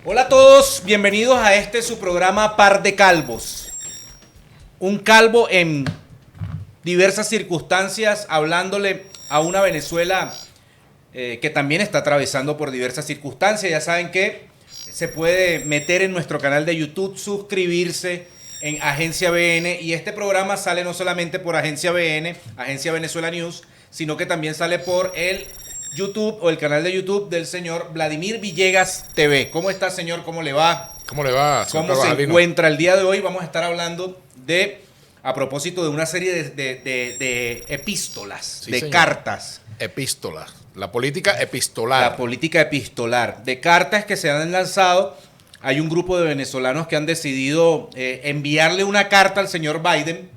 Hola a todos, bienvenidos a su programa Par de Calvos. Un calvo en diversas circunstancias, hablándole a una Venezuela que también está atravesando por diversas circunstancias. Ya saben que se puede meter en nuestro canal de YouTube, suscribirse en Agencia BN, y este programa sale no solamente por Agencia BN, Agencia Venezuela News, sino que también sale por el YouTube o el canal de YouTube del señor Vladimir Villegas TV. ¿Cómo está, señor? ¿Cómo le va? ¿Cómo le va, señor ¿Cómo se Carvajalino? encuentra? El día de hoy vamos a estar hablando a propósito de una serie de epístolas, Sí, de señor. cartas. Epístola. La política epistolar. La política epistolar, de cartas que se han lanzado. Hay un grupo de venezolanos que han decidido enviarle una carta al señor Biden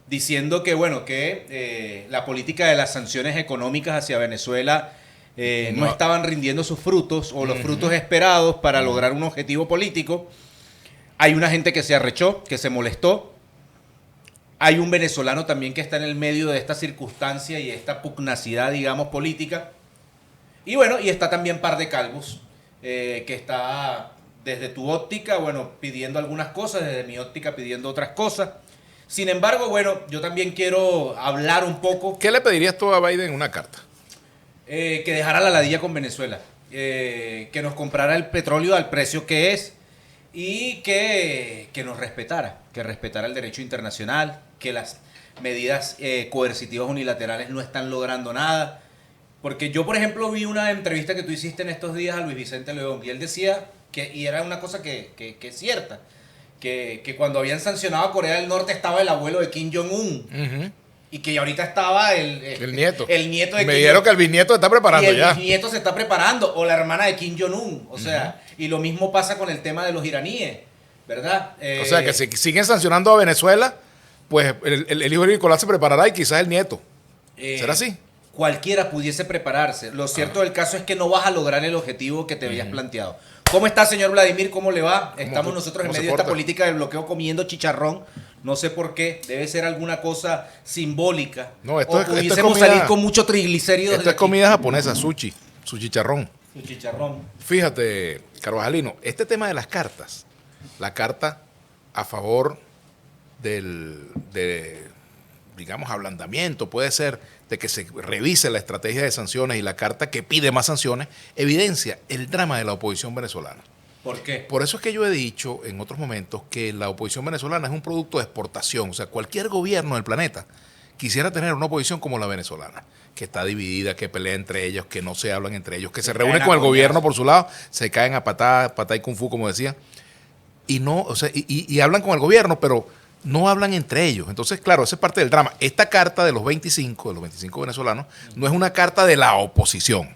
diciendo que, bueno, que la política de las sanciones económicas hacia Venezuela no estaban rindiendo sus frutos o los frutos esperados para lograr un objetivo político. Hay una gente que se arrechó, que se molestó. Hay un venezolano también que está en el medio de esta circunstancia y esta pugnacidad, digamos, política. Y bueno, y está también Par de Calvos, que está desde tu óptica, bueno, pidiendo algunas cosas, desde mi óptica pidiendo otras cosas. Sin embargo, bueno, yo también quiero hablar un poco, ¿Qué le pedirías tú a Biden en una carta? que dejara la ladilla con Venezuela, que nos comprara el petróleo al precio que es y que nos respetara, que respetara el derecho internacional, que las medidas coercitivas unilaterales no están logrando nada. Porque yo, por ejemplo, vi una entrevista que tú hiciste en estos días a Luis Vicente León y él decía, y era una cosa que es cierta, que cuando habían sancionado a Corea del Norte estaba el abuelo de Kim Jong-un y que ahorita estaba El nieto. el nieto de Me Kim dijeron Jong-un. que el bisnieto está preparando Y el ya. bisnieto se está preparando, o la hermana de Kim Jong-un. O sea, y lo mismo pasa con el tema de los iraníes, ¿verdad? O sea, que si siguen sancionando a Venezuela, pues el hijo de Nicolás se preparará y quizás el nieto. ¿Será así? Cualquiera pudiese prepararse. Lo cierto del caso es que no vas a lograr el objetivo que te habías planteado. ¿Cómo está, señor Vladimir? ¿Cómo le va? Estamos nosotros en cómo se medio de esta porta? política del bloqueo comiendo chicharrón. No sé por qué. Debe ser alguna cosa simbólica. No, esto o es- esto es pudiésemos comida- salir con mucho triglicéridos. Esto de es aquí. comida japonesa, sushi, su chicharrón. Su chicharrón. Fíjate, Carvajalino, este tema de las cartas, la carta a favor digamos, ablandamiento, puede ser de que se revise la estrategia de sanciones y la carta que pide más sanciones, evidencia el drama de la oposición venezolana. ¿Por qué? Por eso es que yo he dicho en otros momentos que la oposición venezolana es un producto de exportación. O sea, cualquier gobierno del planeta quisiera tener una oposición como la venezolana, que está dividida, que pelea entre ellos, que no se hablan entre ellos, que se reúnen caen a con el coñazos. gobierno por su lado, se caen a patá y kung fu, como decía, y no, o sea, y hablan con el gobierno, pero no hablan entre ellos. Entonces, claro, esa es parte del drama. Esta carta de los 25 venezolanos, no es una carta de la oposición,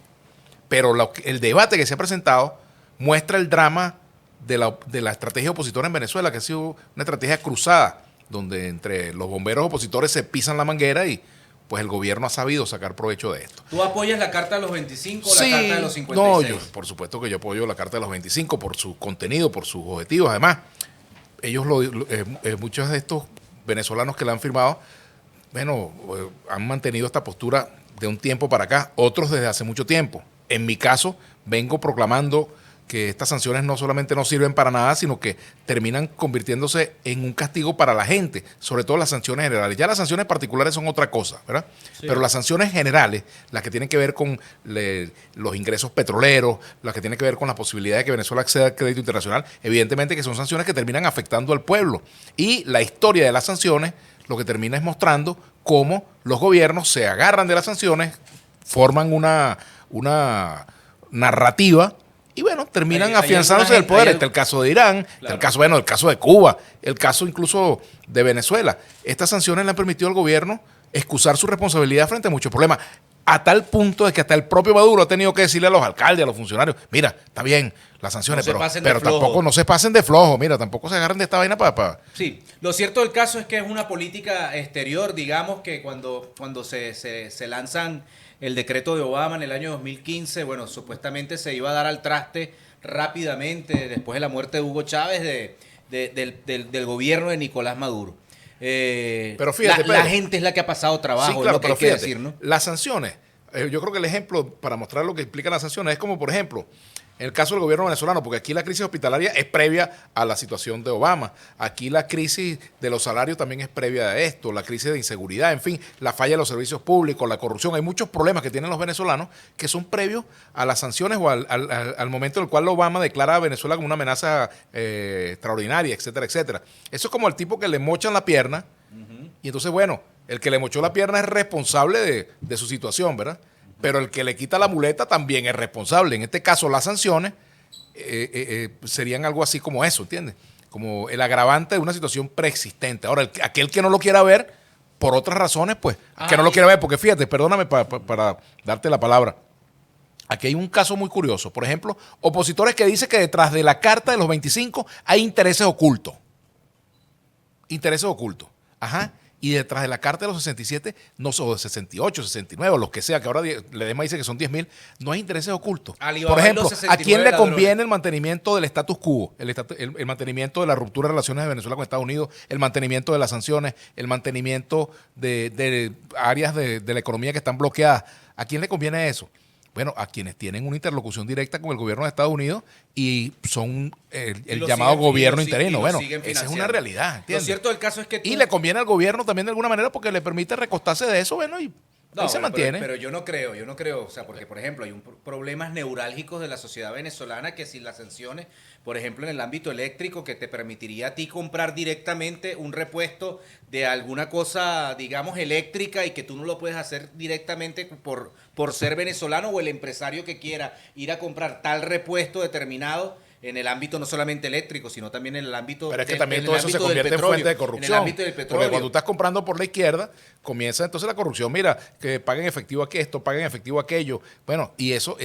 pero el debate que se ha presentado muestra el drama de la estrategia opositora en Venezuela, que ha sido una estrategia cruzada, donde entre los bomberos opositores se pisan la manguera y pues el gobierno ha sabido sacar provecho de esto. ¿Tú apoyas la carta de los 25 o la carta de los 56? No, por supuesto que yo apoyo la carta de los 25 por su contenido, por sus objetivos. Además, ellos muchos de estos venezolanos que la han firmado, bueno, han mantenido esta postura de un tiempo para acá, otros desde hace mucho tiempo. En mi caso, vengo proclamando que estas sanciones no solamente no sirven para nada, sino que terminan convirtiéndose en un castigo para la gente, sobre todo las sanciones generales. Ya las sanciones particulares son otra cosa, ¿verdad? Sí. Pero las sanciones generales, las que tienen que ver con los ingresos petroleros, las que tienen que ver con la posibilidad de que Venezuela acceda al crédito internacional, evidentemente que son sanciones que terminan afectando al pueblo. Y la historia de las sanciones lo que termina es mostrando cómo los gobiernos se agarran de las sanciones, forman una narrativa y bueno, terminan Hay afianzándose alguna del poder. gente- Está el caso de Irán, está el caso de Cuba, el caso incluso de Venezuela. Estas sanciones le han permitido al gobierno excusar su responsabilidad frente a muchos problemas, a tal punto de que hasta el propio Maduro ha tenido que decirle a los alcaldes, a los funcionarios, mira, está bien las sanciones, No se pasen de pero flojo. tampoco no se pasen de flojo, mira, tampoco se agarren de esta vaina para... Sí, lo cierto del caso es que es una política exterior, digamos que cuando se lanzan el decreto de Obama en el año 2015, bueno, supuestamente se iba a dar al traste rápidamente después de la muerte de Hugo Chávez del gobierno de Nicolás Maduro. Pero fíjate, la Pedro. gente es la que ha pasado trabajo, Sí, es claro, lo que pero hay que fíjate, decir, ¿no? las sanciones, yo creo que el ejemplo para mostrar lo que explican las sanciones es como, por ejemplo, En el caso del gobierno venezolano, porque aquí la crisis hospitalaria es previa a la situación de Obama. Aquí la crisis de los salarios también es previa a esto, la crisis de inseguridad, en fin, la falla de los servicios públicos, la corrupción. Hay muchos problemas que tienen los venezolanos que son previos a las sanciones o al momento en el cual Obama declara a Venezuela como una amenaza extraordinaria, etcétera, etcétera. Eso es como el tipo que le mochan la pierna y entonces, bueno, el que le mochó la pierna es responsable de su situación, ¿verdad? Pero el que le quita la muleta también es responsable. En este caso, las sanciones serían algo así como eso, ¿entiendes? Como el agravante de una situación preexistente. Ahora, aquel que no lo quiera ver, por otras razones, pues, que no lo quiera ver, porque fíjate, perdóname para darte la palabra. Aquí hay un caso muy curioso. Por ejemplo, opositores que dicen que detrás de la Carta de los 25 hay intereses ocultos. Intereses ocultos. Ajá. Y detrás de la Carta de los 67, no son 68, 69, o los que sea, que ahora Ledesma dice que son 10.000, no hay intereses ocultos. Por ejemplo, ¿a quién le conviene el mantenimiento del status quo, el mantenimiento de la ruptura de relaciones de Venezuela con Estados Unidos, el mantenimiento de las sanciones, el mantenimiento de áreas de la economía que están bloqueadas? ¿A quién le conviene eso? Bueno, a quienes tienen una interlocución directa con el gobierno de Estados Unidos y son el llamado gobierno interino. Bueno, esa es una realidad, ¿entiendes? Lo cierto del caso es que y le conviene al gobierno también de alguna manera porque le permite recostarse de eso, bueno, y ahí se mantiene. Pero yo no creo, o sea, porque por ejemplo hay problemas neurálgicos de la sociedad venezolana que sin las sanciones, por ejemplo en el ámbito eléctrico, que te permitiría a ti comprar directamente un repuesto de alguna cosa, digamos, eléctrica, y que tú no lo puedes hacer directamente por ser venezolano, o el empresario que quiera ir a comprar tal repuesto determinado en el ámbito no solamente eléctrico, sino también en el ámbito Pero es que también todo eso se convierte en fuente de corrupción. En el ámbito del petróleo. Porque cuando tú estás comprando por la izquierda, comienza entonces la corrupción. Mira, que paguen efectivo aquí esto, paguen efectivo aquello. Bueno, y eso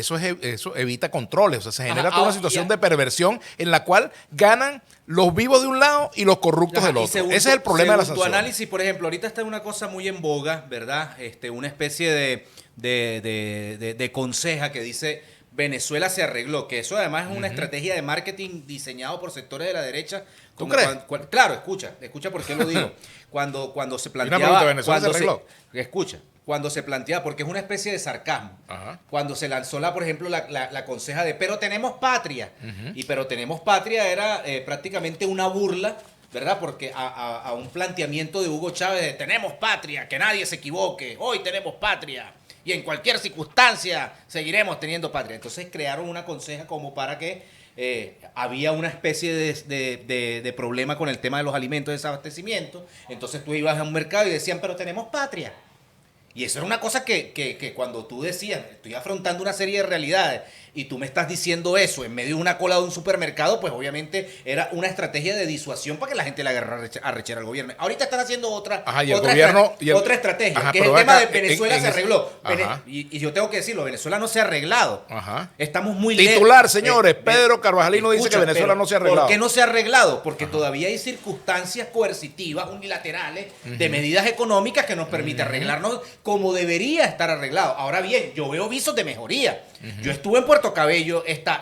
evita controles. O sea, se genera toda una situación de perversión en la cual ganan los vivos de un lado y los corruptos del otro. Ese es el problema de la sanción. Tu análisis, por ejemplo, ahorita está una cosa muy en boga, ¿verdad? Una especie de conseja que dice: Venezuela se arregló, que eso además es una estrategia de marketing diseñado por sectores de la derecha. ¿Tú crees? Claro, escucha por qué lo digo. Cuando se planteaba... Una pregunta, ¿Venezuela se arregló? Escucha, cuando se planteaba, porque es una especie de sarcasmo. Ajá. Cuando se lanzó, por ejemplo, la conseja de pero tenemos patria. Y pero tenemos patria era prácticamente una burla, ¿verdad? Porque a un planteamiento de Hugo Chávez de tenemos patria, que nadie se equivoque, hoy tenemos patria. Y en cualquier circunstancia seguiremos teniendo patria. Entonces crearon una conseja como para que había una especie de problema con el tema de los alimentos de desabastecimiento. Entonces tú ibas a un mercado y decían, pero tenemos patria. Y eso era una cosa que cuando tú decías, estoy afrontando una serie de realidades y tú me estás diciendo eso en medio de una cola de un supermercado, pues obviamente era una estrategia de disuasión para que la gente le agarrara arrechera al gobierno. Ahorita están haciendo otra estrategia, que es el tema de Venezuela se arregló. Y yo tengo que decirlo, Venezuela no se ha arreglado. Ajá. Estamos muy lejos. Titular, señores, Pedro Carvajalino dice que Venezuela no se ha arreglado. ¿Por qué no se ha arreglado? Porque todavía hay circunstancias coercitivas, unilaterales, de medidas económicas que nos permiten arreglarnos como debería estar arreglado. Ahora bien, yo veo visos de mejoría. Yo estuve en Puerto Cabello esta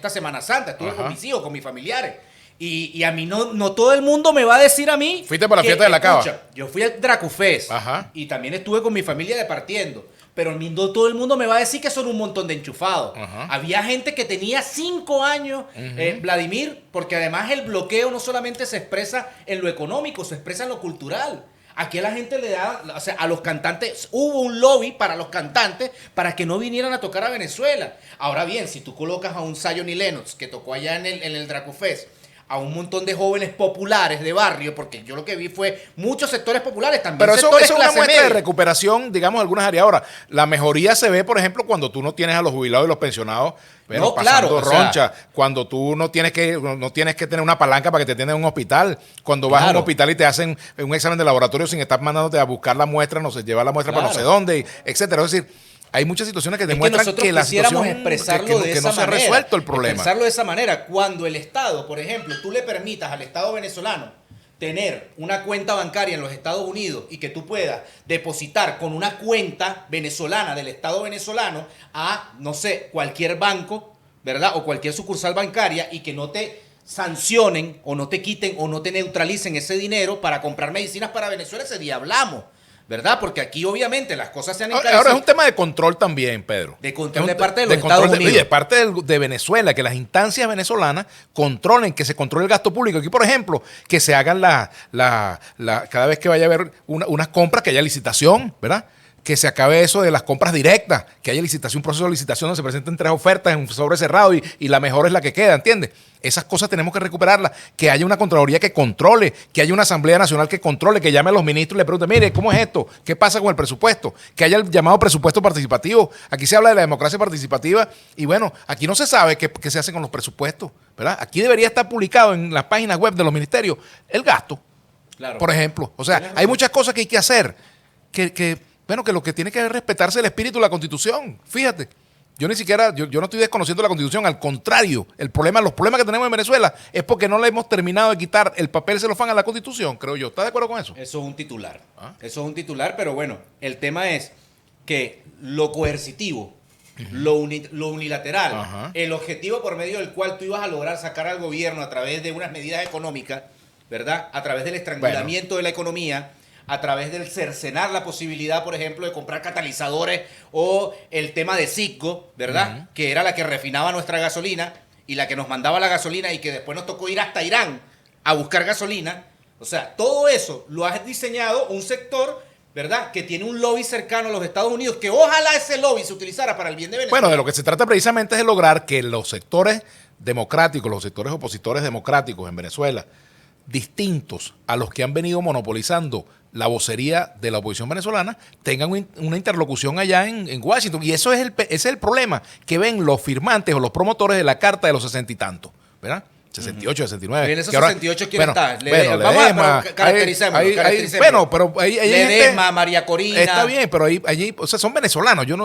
Semana Santa, estuve con mis hijos, con mis familiares. Y a mí no todo el mundo me va a decir a mí. ¿Fuiste para la fiesta de la Cava? Yo fui al Dracufest y también estuve con mi familia departiendo. Pero no todo el mundo me va a decir que son un montón de enchufados. Había gente que tenía 5 años, Vladimir, porque además el bloqueo no solamente se expresa en lo económico, se expresa en lo cultural. Aquí a la gente le da, o sea, a los cantantes, hubo un lobby para los cantantes para que no vinieran a tocar a Venezuela. Ahora bien, si tú colocas a un Zion y Lennox que tocó allá en el Dracufest, a un montón de jóvenes populares de barrio, porque yo lo que vi fue muchos sectores populares también. Pero eso es una muestra media de recuperación, digamos, en algunas áreas. Ahora, la mejoría se ve, por ejemplo, cuando tú no tienes a los jubilados y los pensionados pasando roncha, cuando tú no tienes que tener una palanca para que te atiendan en un hospital, cuando vas a un hospital y te hacen un examen de laboratorio sin estar mandándote a buscar la muestra, no sé, llevar la muestra para no sé dónde, etcétera. Es decir, hay muchas situaciones que demuestran que la situación que no se ha resuelto el problema. Expresarlo de esa manera, cuando el Estado, por ejemplo, tú le permitas al Estado venezolano tener una cuenta bancaria en los Estados Unidos y que tú puedas depositar con una cuenta venezolana del Estado venezolano a, no sé, cualquier banco, ¿verdad? O cualquier sucursal bancaria, y que no te sancionen o no te quiten o no te neutralicen ese dinero para comprar medicinas para Venezuela, ese día hablamos. ¿verdad? Porque aquí obviamente las cosas se han encarecido. Ahora es un tema de control también, Pedro. De control de parte de los Estados Unidos. De parte de Venezuela, que las instancias venezolanas controlen, que se controle el gasto público. Aquí, por ejemplo, que se hagan cada vez que vaya a haber unas compras, que haya licitación, ¿verdad? Que se acabe eso de las compras directas, que haya licitación, un proceso de licitación donde se presenten 3 ofertas en un sobre cerrado y la mejor es la que queda, ¿entiendes? Esas cosas tenemos que recuperarlas, que haya una Contraloría que controle, que haya una Asamblea Nacional que controle, que llame a los ministros y le pregunte, mire, ¿cómo es esto? ¿Qué pasa con el presupuesto? Que haya el llamado presupuesto participativo. Aquí se habla de la democracia participativa y bueno, aquí no se sabe qué se hace con los presupuestos, ¿verdad? Aquí debería estar publicado en las páginas web de los ministerios el gasto, claro, por ejemplo. O sea, hay muchas cosas que hay que hacer bueno, que lo que tiene que es respetarse el espíritu de la Constitución. Fíjate, yo ni siquiera, yo no estoy desconociendo la Constitución, al contrario, los problemas que tenemos en Venezuela es porque no le hemos terminado de quitar el papel celofán a la Constitución, creo yo. ¿Estás de acuerdo con eso? Eso es un titular. Eso es un titular, pero bueno, el tema es que lo coercitivo, lo unilateral, el objetivo por medio del cual tú ibas a lograr sacar al gobierno a través de unas medidas económicas, ¿verdad? A través del estrangulamiento de la economía, a través del cercenar la posibilidad, por ejemplo, de comprar catalizadores o el tema de Citgo, ¿verdad? Que era la que refinaba nuestra gasolina y la que nos mandaba la gasolina y que después nos tocó ir hasta Irán a buscar gasolina. O sea, todo eso lo ha diseñado un sector, ¿verdad? Que tiene un lobby cercano a los Estados Unidos, que ojalá ese lobby se utilizara para el bien de Venezuela. Bueno, de lo que se trata precisamente es de lograr que los sectores democráticos, los sectores opositores democráticos en Venezuela, distintos a los que han venido monopolizando la vocería de la oposición venezolana, tengan una interlocución allá en Washington. Y eso ese es el problema que ven los firmantes o los promotores de la Carta de los 60 y tantos, ¿verdad? 68, 69. En esos 68, ¿quién está? Caractericémoslo. Bueno, pero hay Ledesma, María Corina. Está bien, pero allí, o sea, son venezolanos. Yo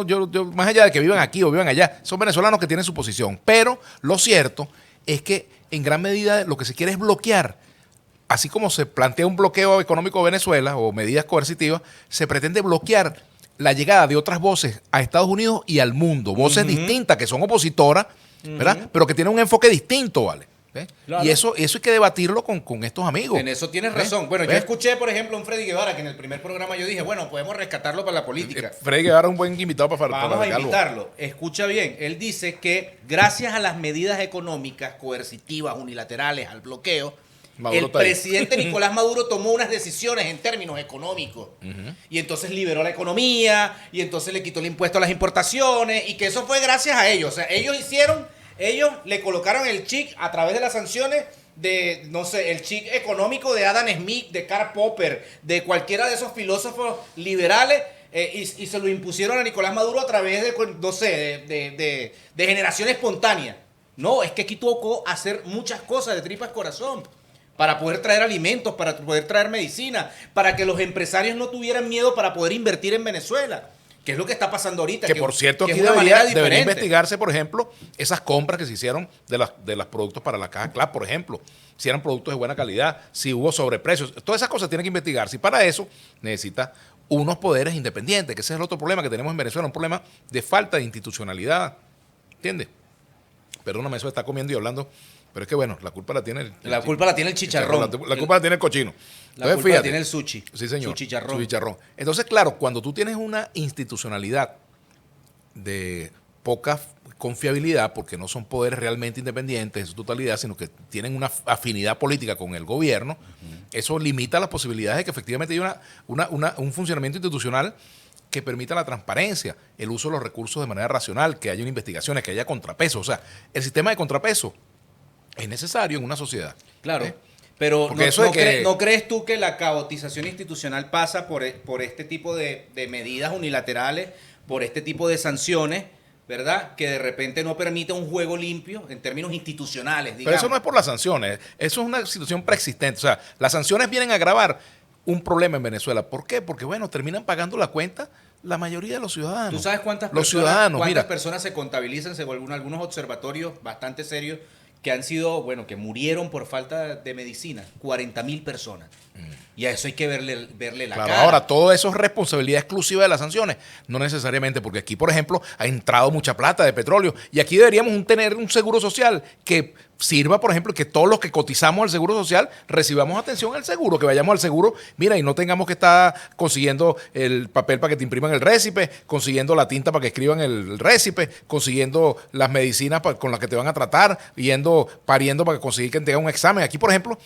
más allá de que vivan aquí o vivan allá, son venezolanos que tienen su posición. Pero lo cierto es que en gran medida lo que se quiere es bloquear. Así como se plantea un bloqueo económico de Venezuela o medidas coercitivas, se pretende bloquear la llegada de otras voces a Estados Unidos y al mundo. Voces distintas que son opositoras, ¿verdad? Pero que tienen un enfoque distinto, ¿vale? Claro. Y eso hay que debatirlo con estos amigos. En eso tienes razón. Bueno, yo escuché, por ejemplo, a un Freddy Guevara que en el primer programa yo dije, bueno, podemos rescatarlo para la política. Freddy Guevara es un buen invitado para Vamos a invitarlo. Escucha bien. Él dice que gracias a las medidas económicas coercitivas, unilaterales, al bloqueo, el presidente Nicolás Maduro tomó unas decisiones en términos económicos y entonces liberó la economía y entonces le quitó el impuesto a las importaciones y que eso fue gracias a ellos. O sea, ellos le colocaron el chip a través de las sanciones de, no sé, el chip económico de Adam Smith, de Karl Popper, de cualquiera de esos filósofos liberales y se lo impusieron a Nicolás Maduro a través de, no sé, de generación espontánea. No, es que aquí tocó hacer muchas cosas de tripas corazón para poder traer alimentos, para poder traer medicina, para que los empresarios no tuvieran miedo para poder invertir en Venezuela, que es lo que está pasando ahorita. Que por cierto, aquí debería investigarse, por ejemplo, esas compras que se hicieron de los productos para la caja CLAP, por ejemplo, si eran productos de buena calidad, si hubo sobreprecios, todas esas cosas tienen que investigarse y para eso necesita unos poderes independientes, que ese es el otro problema que tenemos en Venezuela, un problema de falta de institucionalidad, ¿entiendes? Perdóname, eso está comiendo y hablando. Pero es que bueno, la culpa la tiene el chicharrón. La culpa la tiene el cochino. La culpa la tiene el sushi. Sí, señor. Su chicharrón. Entonces, claro, cuando tú tienes una institucionalidad de poca confiabilidad, porque no son poderes realmente independientes en su totalidad, sino que tienen una afinidad política con el gobierno, eso limita las posibilidades de que efectivamente haya un funcionamiento institucional que permita la transparencia, el uso de los recursos de manera racional, que haya investigaciones, que haya contrapeso. O sea, el sistema de contrapeso es necesario en una sociedad. Claro, pero ¿no crees tú que la caotización institucional pasa por este tipo de medidas unilaterales, por este tipo de sanciones, ¿verdad? Que de repente no permite un juego limpio en términos institucionales, digamos. Pero eso no es por las sanciones, eso es una situación preexistente. O sea, las sanciones vienen a agravar un problema en Venezuela. ¿Por qué? Porque, bueno, terminan pagando la cuenta la mayoría de los ciudadanos. ¿Tú sabes cuántas personas se contabilizan según algunos observatorios bastante serios que han sido, que murieron por falta de medicina? 40.000 personas. Y a eso hay que verle la Claro, cara. ahora todo eso es responsabilidad exclusiva de las sanciones. No necesariamente, porque aquí, por ejemplo, ha entrado mucha plata de petróleo y aquí deberíamos tener un seguro social que sirva, por ejemplo, que todos los que cotizamos al seguro social recibamos atención al seguro, que vayamos al seguro, mira, y no tengamos que estar consiguiendo el papel para que te impriman el récipe, consiguiendo la tinta para que escriban el récipe, consiguiendo las medicinas con las que te van a tratar, pariendo para conseguir que te hagan un examen. Aquí, por ejemplo,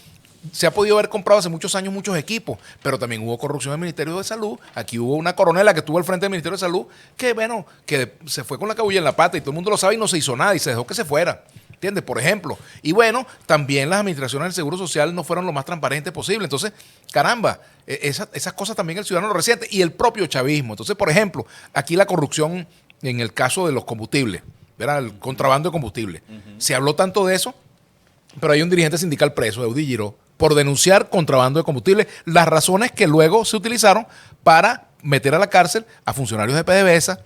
se ha podido haber comprado hace muchos años muchos equipos, pero también hubo corrupción en el Ministerio de Salud. Aquí hubo una coronela que estuvo al frente del Ministerio de Salud que, bueno, que se fue con la cabulla en la pata y todo el mundo lo sabe y no se hizo nada y se dejó que se fuera. ¿Entiendes? Por ejemplo. Y bueno, también las administraciones del Seguro Social no fueron lo más transparentes posible. Entonces, caramba, esas cosas también el ciudadano lo resiente y el propio chavismo. Entonces, por ejemplo, aquí la corrupción en el caso de los combustibles, ¿verdad? El contrabando de combustible. Se habló tanto de eso, pero hay un dirigente sindical preso, Eudy Giró, por denunciar contrabando de combustible, las razones que luego se utilizaron para meter a la cárcel a funcionarios de PDVSA,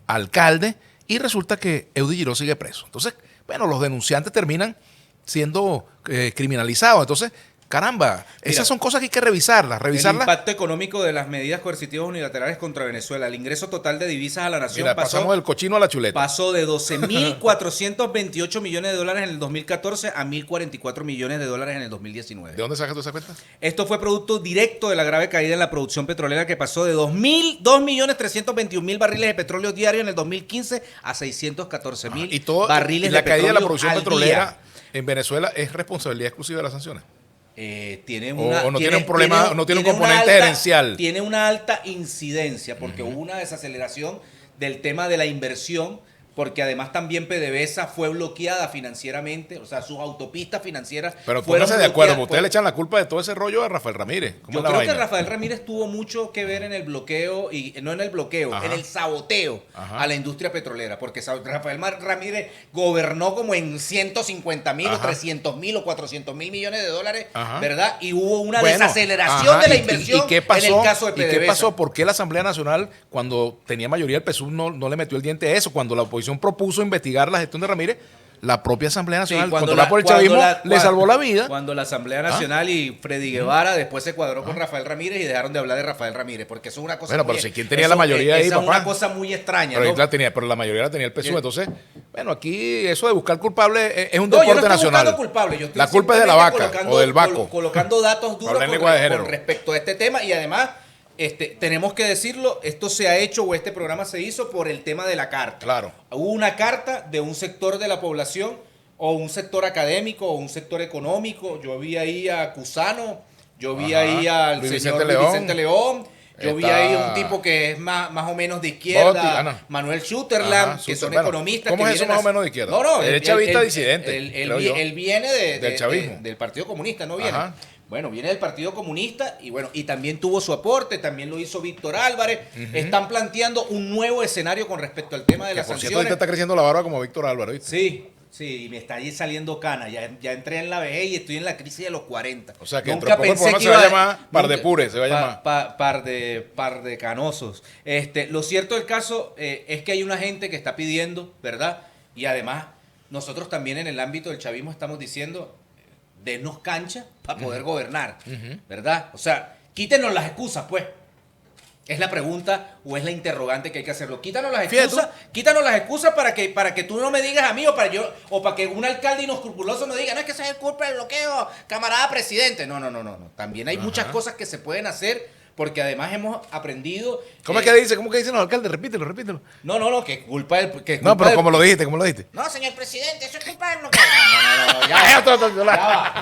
alcalde, y resulta que Eudy Giró sigue preso. Entonces, bueno, los denunciantes terminan siendo criminalizados. Entonces, caramba, esas son cosas que hay que revisarlas. El impacto económico de las medidas coercitivas unilaterales contra Venezuela. El ingreso total de divisas a la nación pasamos del cochino a la chuleta. Pasó de 12.428 millones de dólares en el 2014 a 1.044 millones de dólares en el 2019. ¿De dónde sacas tú esa cuenta? Esto fue producto directo de la grave caída en la producción petrolera que pasó de 2.321.000 barriles de petróleo diario en el 2015 a 614.000 barriles de petróleo. Y la caída de la producción petrolera día en Venezuela es responsabilidad exclusiva de las sanciones. Tiene un problema, no tiene un componente gerencial. Tiene una alta incidencia porque hubo una desaceleración del tema de la inversión, porque además también PDVSA fue bloqueada financieramente, o sea, sus autopistas financieras. Pero pónganse de acuerdo, ustedes le echan la culpa de todo ese rollo a Rafael Ramírez. Yo creo que Rafael Ramírez tuvo mucho que ver en el bloqueo, y no en el bloqueo, en el saboteo a la industria petrolera, porque Rafael Ramírez gobernó como en 150.000 o 300.000 o 400.000 millones de dólares, ¿verdad? Y hubo una desaceleración de la inversión ¿Y qué pasó, en el caso de PDVSA. ¿Y qué pasó? ¿Por qué la Asamblea Nacional, cuando tenía mayoría el PSUV, no le metió el diente a eso? Cuando la oposición propuso investigar la gestión de Ramírez, la propia Asamblea Nacional, controlada por el chavismo, le salvó la vida. Cuando la Asamblea Nacional y Freddy Guevara después se cuadró con Rafael Ramírez y dejaron de hablar de Rafael Ramírez, porque eso es una cosa pero si quién tenía la mayoría ahí, esa papá. Es una cosa muy extraña, pero, ¿no? pero la mayoría la tenía el PSUV. Entonces, bueno, aquí eso de buscar culpables es un deporte nacional. La culpa es de la vaca o del vaco. Colocando datos duros con respecto a este tema y además tenemos que decirlo, esto se ha hecho o este programa se hizo por el tema de la carta. Claro. Hubo una carta de un sector de la población o un sector académico o un sector económico. Yo vi ahí a Cusano, yo vi ahí al señor Vicente León, yo vi ahí a un tipo que es más o menos de izquierda, Manuel Schutterland, que son economistas. ¿Cómo es eso más o menos de izquierda? No, es chavista disidente. Él viene del chavismo. del Partido Comunista, no viene. Bueno, viene del Partido Comunista y también tuvo su aporte, también lo hizo Víctor Álvarez. Están planteando un nuevo escenario con respecto al tema de las sanciones. Por cierto, está creciendo la barba como Víctor Álvarez, ¿viste? Sí, me está ahí saliendo cana. Ya entré en la vejez y estoy en la crisis de los 40. O sea que nunca pensé que se va a llamar Par de Pures, se va a llamar. Par de canosos. Lo cierto del caso es que hay una gente que está pidiendo, ¿verdad? Y además, nosotros también en el ámbito del chavismo estamos diciendo, denos cancha para poder gobernar, ¿verdad? O sea, quítenos las excusas, pues. Es la pregunta o es la interrogante que hay que hacerlo. Quítanos las excusas para que tú no me digas a mí o para que un alcalde inescrupuloso no diga, no es que esa es culpa del bloqueo, camarada presidente. No. También hay muchas cosas que se pueden hacer. Porque además hemos aprendido... ¿Cómo es que dicen los alcaldes? Repítelo. No, que culpa del... No, pero ¿cómo lo dijiste? No, señor presidente, eso es culpa del bloqueo. No, ya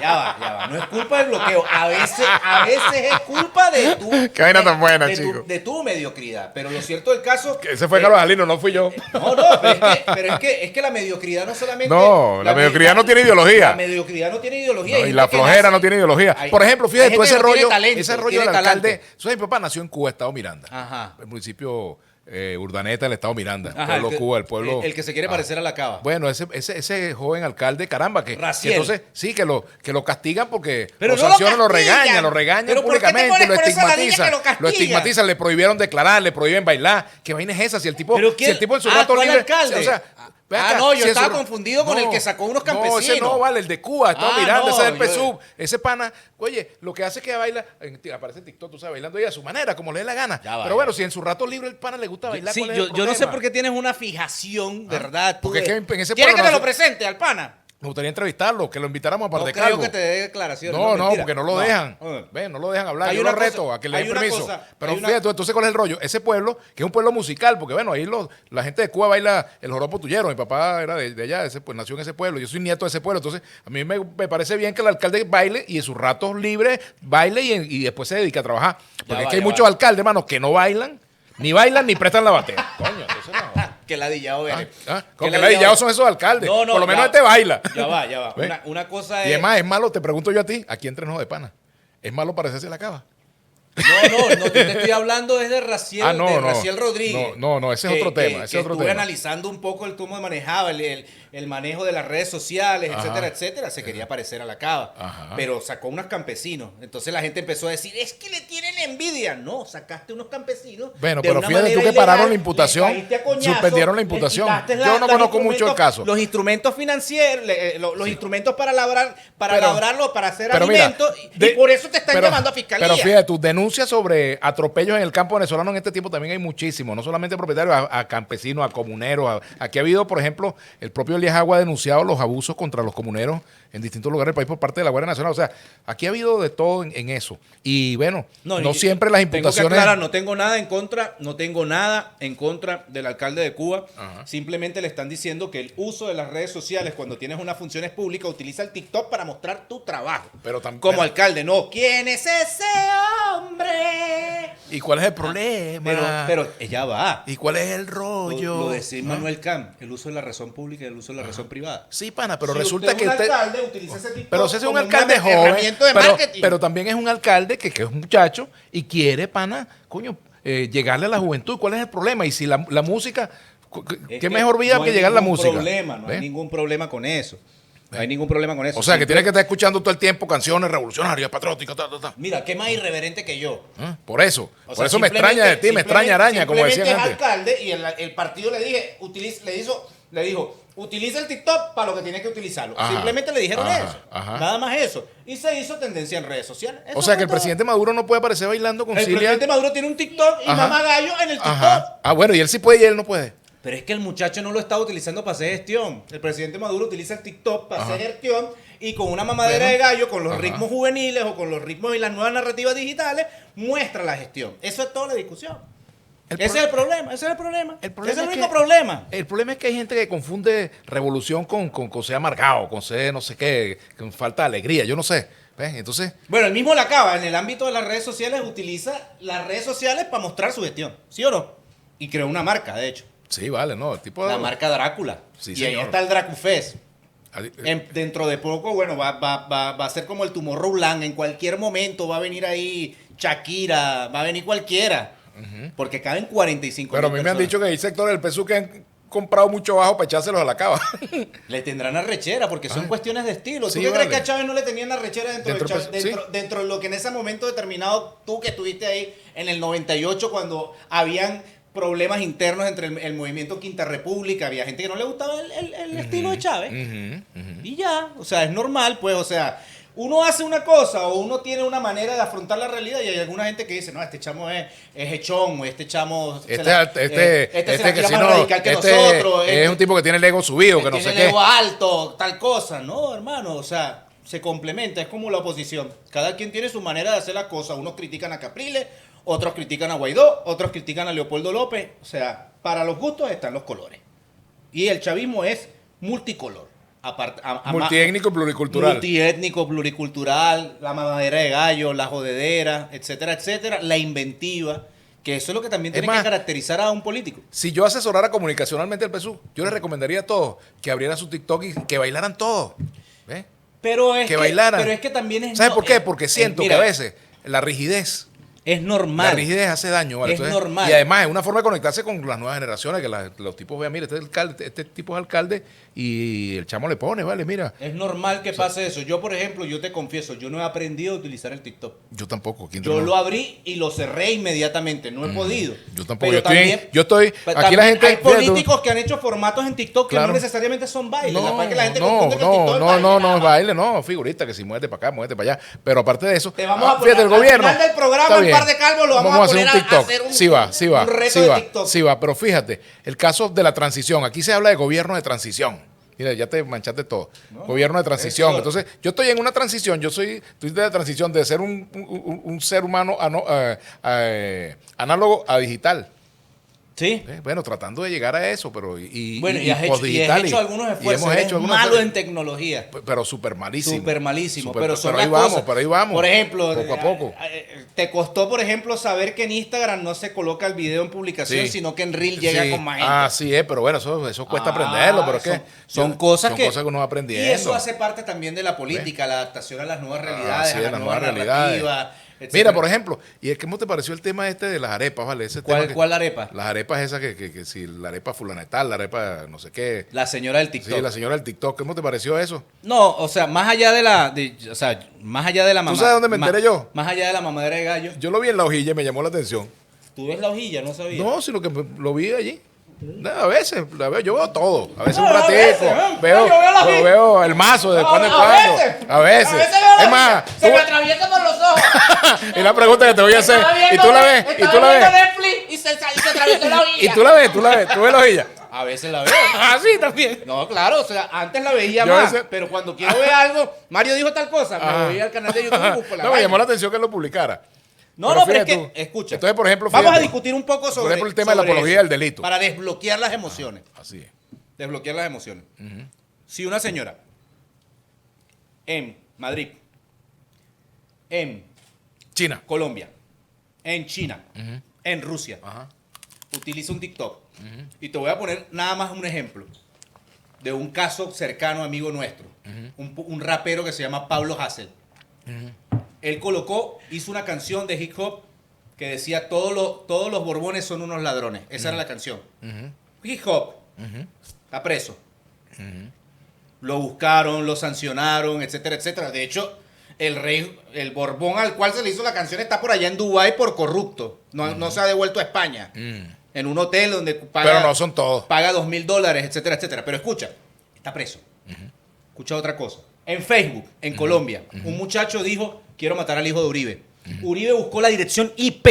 va. No es culpa del bloqueo. A veces es culpa de tu... Qué vaina tan buena, chico. De tu mediocridad. Pero lo cierto del caso... Ese fue Carlos Jalino, no fui yo. No, pero es que la mediocridad no solamente... No, la mediocridad no tiene ideología. La mediocridad no tiene ideología. Y la flojera no tiene ideología. Por ejemplo, fíjate tú, ese rollo del alcalde... Mi papá nació en Cuba, Estado Miranda. El municipio Urdaneta, el Estado Miranda. Pueblo Cuba, el pueblo. El que se quiere parecer a la Cava. Bueno, ese joven alcalde, caramba, que entonces sí, que lo castigan porque pero lo sancionan, lo regañan públicamente, lo estigmatizan, le prohibieron declarar, le prohíben bailar. ¿Qué vaina es esa? Si el tipo en su rato libre. Alcalde? O sea, Ve acá, no, yo si estaba eso- confundido con el que sacó unos campesinos. No, ese no, vale, el de Cuba, estaba mirando, no, ese es el yo- Pesú. Ese pana, oye, lo que hace es que baila, aparece en TikTok, tú sabes, bailando ella a su manera, como le dé la gana. Ya va, Pero ya bueno, va. si en su rato libre el pana le gusta bailar, Sí, ¿cuál es yo el no sé problema? por qué tienes una fijación, ¿verdad? Tú porque es de- que en ese ¿Quieres pueblo que te no lo hace- presente al pana? Me gustaría entrevistarlo, que lo invitáramos a No Parte creo Calvo. que te dé declaraciones. No, no, mentira. porque no lo No. dejan. Ah. Ven, no lo dejan hablar. Hay Yo una lo reto cosa- a que le hay den una permiso. cosa- Pero hay una- fíjate, entonces, ¿cuál es el rollo? Ese pueblo, que es un pueblo musical, porque bueno, ahí la gente de Cuba baila el joropo tuyero. Mi papá era de allá, pues nació en ese pueblo. Yo soy nieto de ese pueblo. Entonces, a mí me parece bien que el alcalde baile y en sus ratos libres baile y después se dedica a trabajar. Porque va, es que hay ya muchos va. alcaldes, hermano, que no bailan, ni prestan la batea. Coño, entonces no. Que ladillado eres. Con que ladillados son esos alcaldes. No, no, Por lo menos ya- este baila. Ya va. ¿Ves? Una cosa Y es... es más, es malo, te pregunto yo a ti, aquí entre nosotros de pana. ¿Es malo parecerse la cava? No, yo te estoy hablando desde Raciel, Ah, no, de no. Raciel Rodríguez. No, ese es otro tema, ese es otro estuve tema. analizando un poco el cómo manejaba el manejo de las redes sociales, Ajá. etcétera. Se quería parecer a la cava. Ajá. Pero sacó unos campesinos. Entonces la gente empezó a decir, es que le tienen envidia. No, sacaste unos campesinos. Bueno, de pero una fíjate tú manera que pararon ilegal, la imputación, les caíste a coñazo, suspendieron la les imputación. quitaste Yo no los conozco mucho el instrumentos- caso. Los instrumentos financieros, los instrumentos para labrar, Pero- labrarlo, para hacer pero mira, alimentos. Y por eso te están llamando a fiscalía. Pero fíjate, tus denuncias sobre atropellos en el campo venezolano en este tiempo también hay muchísimos, no solamente propietarios, a campesinos, a comuneros. Aquí ha habido, por ejemplo, el propio Elías Agua ha denunciado los abusos contra los comuneros en distintos lugares del país por parte de la Guardia Nacional. O sea, aquí ha habido de todo en eso. Y bueno, no y siempre las tengo que imputaciones... aclarar, no tengo nada en contra del alcalde de Cuba. Ajá. Simplemente le están diciendo que el uso de las redes sociales cuando tienes unas funciones públicas utiliza el TikTok para mostrar tu trabajo. Pero tam- Como pero- alcalde, no. ¿Quién es ese hombre? ¿Y cuál es el problema? Pero ella va. ¿Y cuál es el rollo? Lo decía ¿Ah? Manuel Camp, el uso de la razón pública y el uso de la razón privada. Sí, pana, pero Si resulta que es un usted... alcalde, utiliza ese TikTok Pero si es un como alcalde una joven, herramienta de pero, marketing. pero también es un alcalde que es un muchacho y quiere, pana, coño, llegarle a la juventud. ¿Cuál es el problema? Y si la música, Es ¿qué que mejor vía no hay que llegar a la ningún música? Problema, no hay ¿Ves? ningún problema con eso. No hay ningún problema con eso. O sea, que Simple- tienes que estar escuchando todo el tiempo canciones revolucionarias, patrióticas, ta. Mira, qué más irreverente que yo. ¿Ah? Por eso. O Por sea, eso me extraña de ti, me extraña araña, como decían simplemente antes. es alcalde y el partido le dijo, utiliza el TikTok para lo que tiene que utilizarlo. Ajá, Simplemente le dijeron ajá, eso. ajá. Nada más eso. Y se hizo tendencia en redes sociales. Eso O sea, fue que el todo. presidente Maduro no puede aparecer bailando con El Cilia. presidente Maduro tiene un TikTok y Ajá. mama gallo en el TikTok. Ajá. Ah, bueno, y él sí puede y él no puede. Pero es que el muchacho no lo está utilizando para hacer gestión. El presidente Maduro utiliza el TikTok para Ajá. hacer gestión y con una mamadera Bueno. de gallo, con los Ajá. ritmos juveniles o con los ritmos y las nuevas narrativas digitales, muestra la gestión. Eso es toda la discusión. Ese es el problema, ese es el problema. El problema ese es el es único que- problema. El problema es que hay gente que confunde revolución con ser amargado, con ser no sé qué, con falta de alegría, yo no sé. ¿Ves? Entonces, Bueno, el mismo Lacaba, en el ámbito de las redes sociales, utiliza las redes sociales para mostrar su gestión. ¿Sí o no? Y creó una marca, de hecho. sí, vale, ¿no? El tipo La marca Drácula. Sí, y ahí señor. está el Dracufest. Adi- Dentro de poco, bueno, va a ser como el Tomorrowland. En cualquier momento va a venir ahí Shakira, va a venir cualquiera. Porque caben 45 Pero a mí me han dicho que hay sectores del PSU que han comprado mucho bajo para echárselos a la cava. Le tendrán arrechera porque son cuestiones de estilo. ¿Tú Sí, qué crees vale. que a Chávez no le tenían arrechera dentro Dentro de Chávez? sí. Dentro de lo que en ese momento determinado, tú que estuviste ahí en el 98 cuando habían problemas internos entre el movimiento Quinta República, había gente que no le gustaba el estilo de Chávez. Y ya, o sea, es normal, pues, o sea, uno hace una cosa o uno tiene una manera de afrontar la realidad y hay alguna gente que dice, no, este chamo es hechón o este chamo Este se la que tira si más no, radical que este nosotros. es un tipo que tiene el ego subido, que no sé tiene qué. el ego alto, tal cosa. No, hermano, o sea, se complementa, es como la oposición. Cada quien tiene su manera de hacer las cosas. Unos critican a Capriles, otros critican a Guaidó, otros critican a Leopoldo López. O sea, para los gustos están los colores. Y el chavismo es multicolor. Multiétnico y pluricultural. Multiétnico, pluricultural, la mamadera de gallo, la jodedera, etcétera, etcétera, la inventiva, que eso es lo que también Es tiene más, que caracterizar a un político. Si yo asesorara comunicacionalmente al PSU, yo les recomendaría a todos que abrieran su TikTok y que bailaran todos. ¿Ves? Pero es Que bailaran. Pero es que también es... ¿Sabes no, por qué? Porque siento mira, que a veces la rigidez Es normal. La rigidez hace daño, ¿vale? Es normal. Y además es una forma de conectarse con las nuevas generaciones, que los tipos vean, mira, este tipo es alcalde y el chamo le pone, ¿vale? Mira. Es normal que pase eso. Yo, por ejemplo, yo te confieso, yo no he aprendido a utilizar el TikTok. Yo tampoco. Yo lo abrí y lo cerré inmediatamente. No he podido. Yo tampoco. Pero Yo estoy aquí la gente. Hay políticos que han hecho formatos en TikTok que Claro. no necesariamente son bailes. No, Capaz que la gente confunde que el TikTok es no, baile. baile, no, figurita, que si muévete para acá, muévete para allá. Pero aparte de eso, Te vamos a poner fíjate, el al gobierno. final del programa, está un bien. par de calvos lo vamos a hacer poner un a TikTok. hacer un- sí va, un reto sí de va, TikTok. sí va. Pero fíjate, el caso de la transición. Aquí se habla de gobierno de transición. Mira, ya te manchaste todo. Gobierno de transición. eso. Entonces, yo estoy en una transición. Estoy de la transición de ser un ser humano análogo a digital. Sí. Bueno, tratando de llegar a eso, pero Bueno, y has postdigital, hecho algunos esfuerzos. hemos Eres hecho algunos malo esfuerzos. en tecnología. Pero súper malísimo. Súper malísimo, Súper- pero son ahí las vamos, cosas. pero ahí vamos. Por ejemplo, Poco a poco. te costó, por ejemplo, saber que en Instagram no se coloca el video en publicación, Sí. sino que en Reel llega Sí. con más gente. Así es, pero bueno, eso cuesta aprenderlo, pero es que son cosas que uno va aprendiendo. Y eso hace parte también de la política, la adaptación a las nuevas realidades, sí, a las nuevas narrativas. Mira, etcétera. por ejemplo, ¿y cómo te pareció el tema este de las arepas, vale? Ese tema que- ¿Cuál arepa? Las arepas esas que si la arepa fulana de tal, la arepa no sé qué. La señora del TikTok. Sí, la señora del TikTok, ¿cómo te pareció eso? No, o sea, más allá de la mamá. sabes dónde me enteré yo? Más allá de la mamadera de gallo. Yo lo vi en la hojilla y me llamó la atención. ¿Tú ves la hojilla? No sabía. No, sino que lo vi allí. A veces, yo veo todo. A veces No, un a ratico. veces, veo, yo veo la vida. veo el mazo de cuando en cuando. A veces. veo Es la más, hojilla. Se me atraviesa por los ojos. y la pregunta que te voy a hacer. Y tú la ves, y tú la ves. Netflix y se atravesó la hojilla. Y tú la ves, tú ves la hojilla. A veces la veo. Ah, sí, también. No, claro, o sea, antes la veía Yo a más, veces- pero cuando quiero ver algo, Mario dijo tal cosa, me voy al canal de YouTube y busco la No, me vaina. llamó la atención que lo publicara. No, pero es fíjate que, tú. escucha. Entonces, por ejemplo, vamos a fíjate, discutir un poco sobre por ejemplo, el tema de la sobre apología eso, del delito. Para desbloquear las emociones. Así es. Desbloquear las emociones. Si una señora en Madrid, en China. Colombia, en China, en Rusia, Ajá. utiliza un TikTok, y te voy a poner nada más un ejemplo de un caso cercano, amigo nuestro, un rapero que se llama Pablo Hassel. Él hizo una canción de hip hop que decía todos los borbones son unos ladrones. Esa era la canción. Hip hop. Está preso. Lo buscaron, lo sancionaron, etcétera, etcétera. De hecho, el Borbón al cual se le hizo la canción está por allá en Dubái por corrupto. No se ha devuelto a España. En un hotel donde paga, Pero no son todos. paga $2,000, etcétera, etcétera. Pero escucha, está preso. Escucha otra cosa. En Facebook, en Colombia, un muchacho dijo, quiero matar al hijo de Uribe. Uribe buscó la dirección IP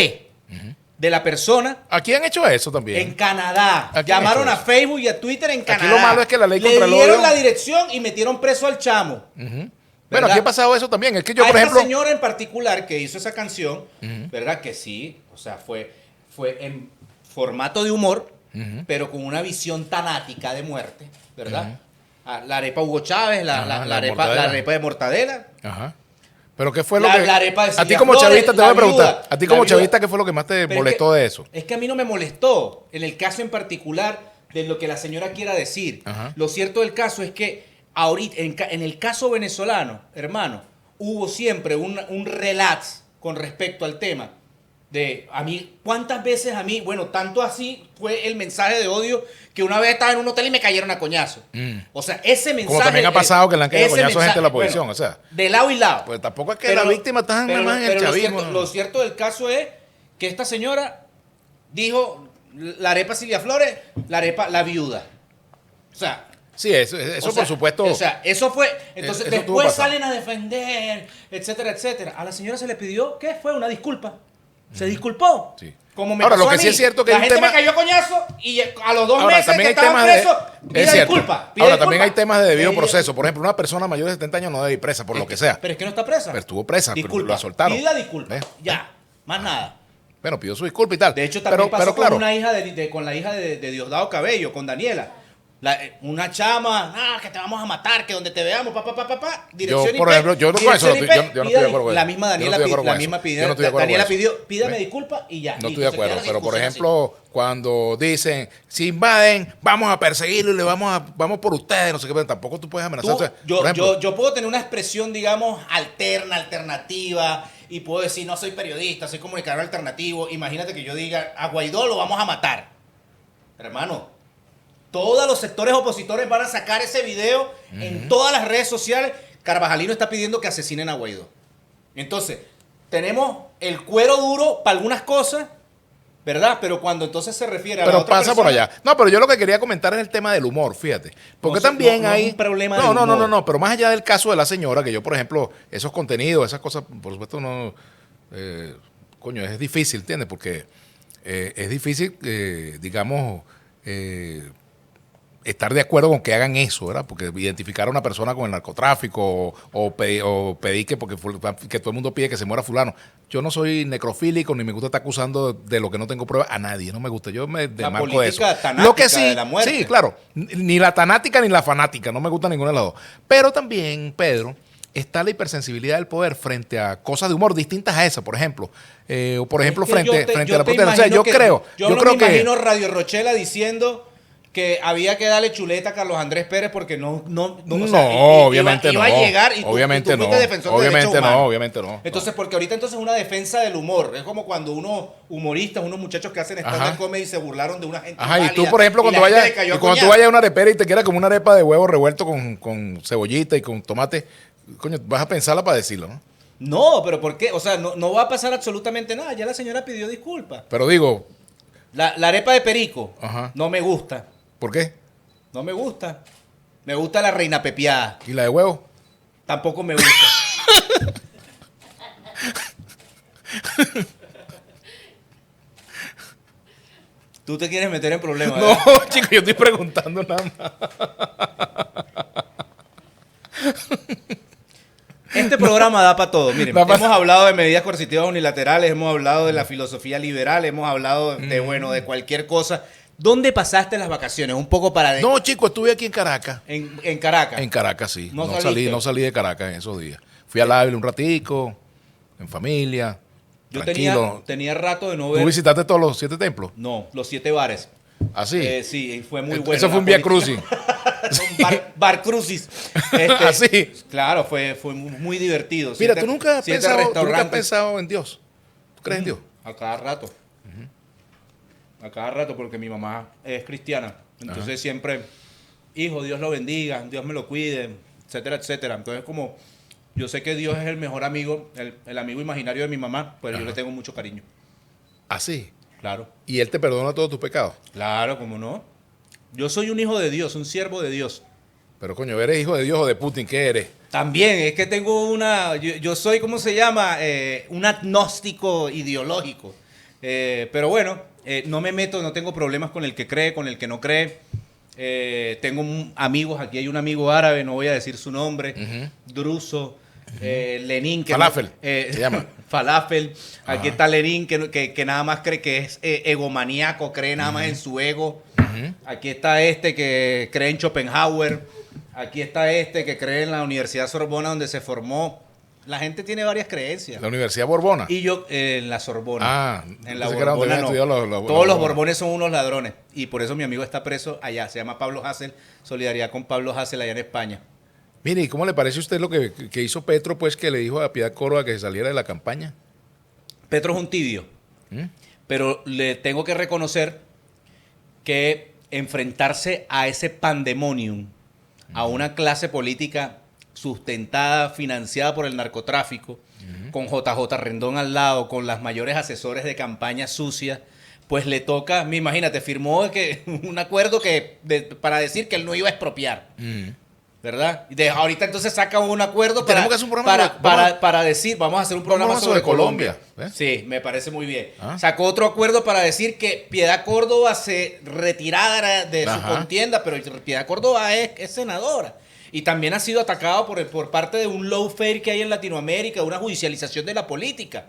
de la persona Aquí han hecho eso también. en Canadá. Aquí Llamaron han a hecho eso. Facebook y a Twitter en Canadá. lo malo es que la ley Le contra el dieron odio- la dirección y metieron preso al chamo. Bueno, ¿verdad? aquí ha pasado eso también. Es que yo, A por esta ejemplo. señora en particular que hizo esa canción, ¿verdad? Que sí, o sea, fue en formato de humor, pero con una visión tanática de muerte, ¿verdad? La arepa Hugo Chávez, Ajá, la la arepa, mortadela. la arepa de mortadela. Ajá. Pero ¿qué fue lo La- que. la arepa de a ti Silvia como Flores, chavista te la voy a preguntar. viuda, A ti la como viuda. chavista, ¿qué fue lo que más te Pero es molestó que- de eso? Es que a mí no me molestó en el caso en particular de lo que la señora quiera decir. Ajá. Lo cierto del caso es que ahorita, en el caso venezolano, hermano, hubo siempre un relax con respecto al tema. De a mí, ¿cuántas veces a mí? Bueno, tanto así fue el mensaje de odio que una vez estaba en un hotel y me cayeron a coñazo. O sea, ese mensaje. Como también ha pasado que le han caído ese coñazos a gente de la mensaje, oposición, bueno, o sea. de lado y lado. Pues tampoco es que la víctima está nada más en el pero chavismo. lo cierto del caso es que esta señora dijo la arepa Silvia Flores, la viuda. O sea, Sí, eso o sea, por supuesto. O sea, eso fue. Entonces, eso estuvo después pasando. salen a defender, etcétera, etcétera. A la señora se le pidió, ¿qué fue? Una disculpa. Se disculpó. Sí. Como me Ahora, pasó lo que a sí mí. es cierto que la hay un gente tema- me cayó a coñazo y a los 2 Ahora, meses también que hay estaban temas de. presos, pida Es cierto. disculpa. pida Ahora, disculpa. también hay temas de debido Eh, proceso. Por ejemplo, una persona mayor de 70 años no debe ir presa, por lo que sea. Pero es que no está presa. Pero estuvo presa, pero Disculpa. la soltaron. Pida disculpa. ¿Ves? Ya. Más nada. Bueno, pidió su disculpa y tal. De hecho, también pasó pero con claro, una hija con la hija de Diosdado Cabello, con Daniela. Una chama, que te vamos a matar, que donde te veamos, dirección Yo, por IP, ejemplo, yo no con eso, dirección yo no IP, estoy de pida acuerdo con la eso. misma Yo no Daniela, estoy de acuerdo la con misma eso. pidió, Yo no estoy de acuerdo Daniela con eso. pídame ¿Ves? disculpas y ya. No listo, estoy de se queda acuerdo, la pero por discusión ejemplo, cuando dicen, si invaden, vamos a perseguirlo y vamos por ustedes, no sé qué, pero tampoco tú puedes así. amenazar. O sea, por ejemplo, Yo puedo tener una expresión, digamos, alternativa, y puedo decir, no soy periodista, soy comunicador alternativo. Imagínate que yo diga, a Guaidó lo vamos a matar. Hermano, todos los sectores opositores van a sacar ese video en todas las redes sociales. Carvajalino está pidiendo que asesinen a Guaidó. Entonces, tenemos el cuero duro para algunas cosas, ¿verdad? Pero cuando entonces se refiere a pero la otra pasa persona, por allá. No, pero yo lo que quería comentar es el tema del humor, fíjate. Porque también no hay... es un problema no, de no, no, humor. no, pero más allá del caso de la señora, que yo, por ejemplo, esos contenidos, esas cosas, por supuesto, no... coño, es difícil, ¿entiendes? Porque es difícil, digamos... estar de acuerdo con que hagan eso, ¿verdad? Porque identificar a una persona con el narcotráfico o pedir que que todo el mundo pide que se muera fulano. Yo no soy necrofílico ni me gusta estar acusando de lo que no tengo pruebas a nadie, no me gusta. Yo me desmarco de eso. Lo que sí, de la muerte. Sí, claro, ni la tanática ni la fanática, no me gusta ninguna de las dos. Pero también, Pedro, está la hipersensibilidad del poder frente a cosas de humor distintas a esa, por ejemplo. O por ejemplo, frente a la protesta. O sea, yo creo me imagino Radio Rochela diciendo que había que darle chuleta a Carlos Andrés Pérez porque no, obviamente iba a llegar y obviamente tú fuiste defensor de derechos obviamente humanos. obviamente no. Entonces, porque ahorita entonces es una defensa del humor. Es como cuando unos humoristas, unos muchachos que hacen stand-up comedy se burlaron de una gente Ajá, y inválida, tú, por ejemplo, cuando vayas tú vayas a una arepera y te quieras como una arepa de huevo revuelto con cebollita y con tomate, coño, vas a pensarla para decirlo, ¿no? No, pero ¿por qué? O sea, no va a pasar absolutamente nada. Ya la señora pidió disculpas. Pero digo... La arepa de perico no me gusta. ¿Por qué? No me gusta. Me gusta la reina pepiada. ¿Y la de huevo? Tampoco me gusta. Tú te quieres meter en problemas. No, chico, yo estoy preguntando nada más. Este programa da para todo. Miren, Da pa- hemos hablado de medidas coercitivas unilaterales, hemos hablado de la filosofía liberal, hemos hablado de cualquier cosa. ¿Dónde pasaste las vacaciones? Un poco para... No, chico, estuve aquí en Caracas. En Caracas. En Caracas, sí. ¿No No salí de Caracas en esos días. Fui al Ávila un ratico, en familia, Yo tranquilo. tenía rato de no ¿Tú ver... visitaste todos los 7 templos? No, los 7 bares. ¿Así? Sí, fue muy bueno. Eso fue un Vía Crucis. Un bar Crucis. ¿Así? Claro, fue muy divertido. Mira, ¿tú nunca has 7 pensado restaurantes. en Dios? ¿Tú crees en Dios? A cada rato. A cada rato, porque mi mamá es cristiana. Entonces siempre, hijo, Dios lo bendiga, Dios me lo cuide, etcétera, etcétera. Entonces como yo sé que Dios es el mejor amigo, el amigo imaginario de mi mamá, pues yo le tengo mucho cariño. ¿Así? Claro. ¿Y Él te perdona todos tus pecados? Claro, ¿cómo no? Yo soy un hijo de Dios, un siervo de Dios. Pero coño, ¿eres hijo de Dios o de Putin? ¿Qué eres? También, es que tengo yo soy, ¿cómo se llama? Un agnóstico ideológico. Pero bueno, no me meto, no tengo problemas con el que cree, con el que no cree. Tengo amigos, aquí hay un amigo árabe, no voy a decir su nombre, Druso, Lenin. Falafel, se llama. Falafel. Aquí está Lenin, que nada más cree que es egomaníaco, cree nada más en su ego. Aquí está este que cree en Schopenhauer. Aquí está este que cree en la Universidad Sorbona, donde se formó. La gente tiene varias creencias. La Universidad Borbona. Y yo, en la Sorbona. Ah, en la pensé que era donde Borbona habían no. estudiado Todos los Borbones son unos ladrones. Y por eso mi amigo está preso allá. Se llama Pablo Hasél. Solidaridad con Pablo Hasél allá en España. Mire, ¿y cómo le parece a usted lo que hizo Petro, pues, que le dijo a Piedad Córdoba que se saliera de la campaña? Petro es un tibio. Pero le tengo que reconocer que enfrentarse a ese pandemonium, a una clase política sustentada, financiada por el narcotráfico, con JJ Rendón al lado, con las mayores asesores de campaña sucia, pues le toca, imagínate, firmó un acuerdo para decir que él no iba a expropiar. ¿Verdad? Ahorita entonces saca un acuerdo Tenemos que hacer un programa para decir, vamos a hacer un programa sobre Colombia. ¿Eh? Sí, me parece muy bien. Sacó otro acuerdo para decir que Piedad Córdoba se retirara de su contienda, pero Piedad Córdoba es senadora. Y también ha sido atacado por parte de un lawfare que hay en Latinoamérica, una judicialización de la política.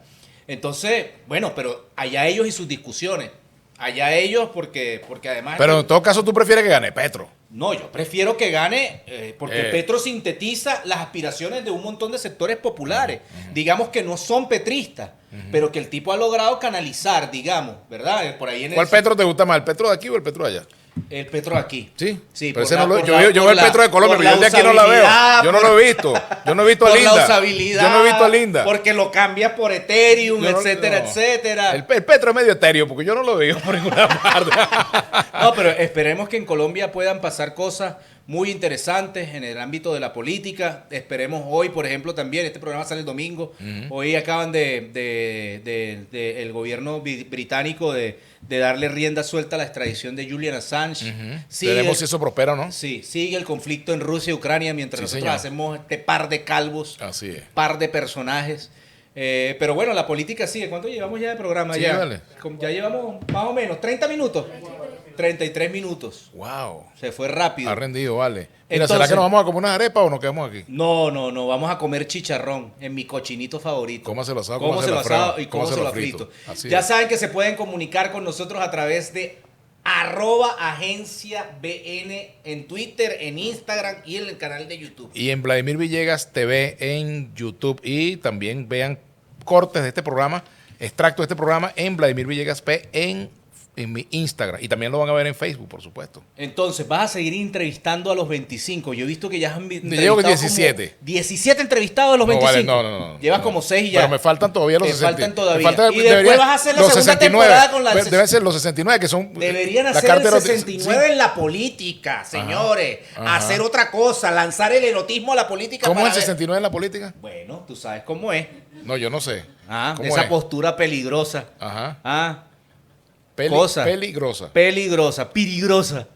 Entonces, bueno, pero allá ellos y sus discusiones. Allá ellos porque además... Pero en todo caso tú prefieres que gane Petro. No, yo prefiero que gane porque Petro sintetiza las aspiraciones de un montón de sectores populares. Digamos que no son petristas, pero que el tipo ha logrado canalizar, digamos, ¿verdad? Por ahí ¿Cuál Petro te gusta más, el Petro de aquí o el Petro de allá? El Petro aquí. Sí, Sí, pero por ese la- no lo, por yo, la- yo veo por el la- Petro de Colombia, por pero yo de la aquí no la veo. usabilidad, Yo no lo he visto. Yo no he visto a por la Linda. usabilidad. Yo no he visto a Linda. Porque lo cambias por Ethereum, Yo no- etcétera, no. etcétera. El Petro es medio etéreo, porque yo no lo veo por ninguna parte. No, pero esperemos que en Colombia puedan pasar cosas muy interesantes en el ámbito de la política. Esperemos hoy, por ejemplo, también, este programa sale el domingo. Hoy acaban de el gobierno británico de darle rienda suelta a la extradición de Julian Assange. Veremos si eso prospera o no. Sí, sigue el conflicto en Rusia y Ucrania mientras Sí, nosotros señor. hacemos este par de calvos, Así es. par de personajes. Pero bueno, la política sigue. ¿Cuánto llevamos ya de programa? Sí, ya? vale. Ya llevamos más o menos 30 minutos. 33 minutos. Wow. Se fue rápido. Ha rendido, vale. Mira, Entonces- ¿será que nos vamos a comer unas arepas o nos quedamos aquí? No, vamos a comer chicharrón en mi cochinito favorito. ¿Cómo se lo asado? ¿Cómo se lo asado y ¿Cómo cómo se se lo lo frito? Así Ya es. saben que se pueden comunicar con nosotros a través de @agenciabn en Twitter, en Instagram y en el canal de YouTube. Y en Vladimir Villegas TV en YouTube. Y también vean cortes de este programa, extractos de este programa en Vladimir Villegas P en mi Instagram. Y también lo van a ver en Facebook, por supuesto. Entonces, vas a seguir entrevistando a los 25. Yo he visto que ya han Llevo con 17. 17 entrevistados a los No, 25. vale, no. Llevas No. como 6 y ya. Pero me faltan todavía los Te 60. faltan todavía. Me falta- Y después debería- vas a hacer la los segunda 69. temporada con la- Deben ser los 69, que son. Deberían la hacer el carta eroti- 69 sí. en la política, señores. Ajá. Hacer otra cosa, lanzar el erotismo a la política. ¿Cómo para es el ver- 69 en la política? Bueno, tú sabes cómo es. No, yo no sé. ¿Cómo Esa es? postura peligrosa. Ajá. Cosa. Peligrosa. Peligrosa, peligrosa.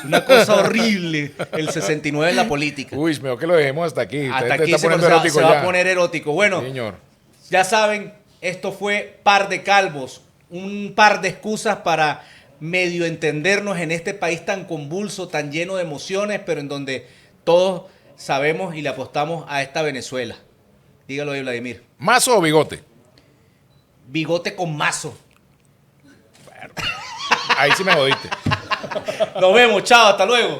Una cosa horrible. El 69 en la política. Uy, mejor que lo dejemos hasta aquí. Hasta Te aquí está se, poniendo va- erótico se va ya. a poner erótico. Bueno, Señor. ya saben, esto fue Par de Calvos. Un par de excusas para medio entendernos en este país tan convulso, tan lleno de emociones, pero en donde todos sabemos y le apostamos a esta Venezuela. Dígalo ahí, Vladimir. ¿Mazo o bigote? Bigote con mazo. Ahí sí me jodiste. Nos vemos, chao, hasta luego.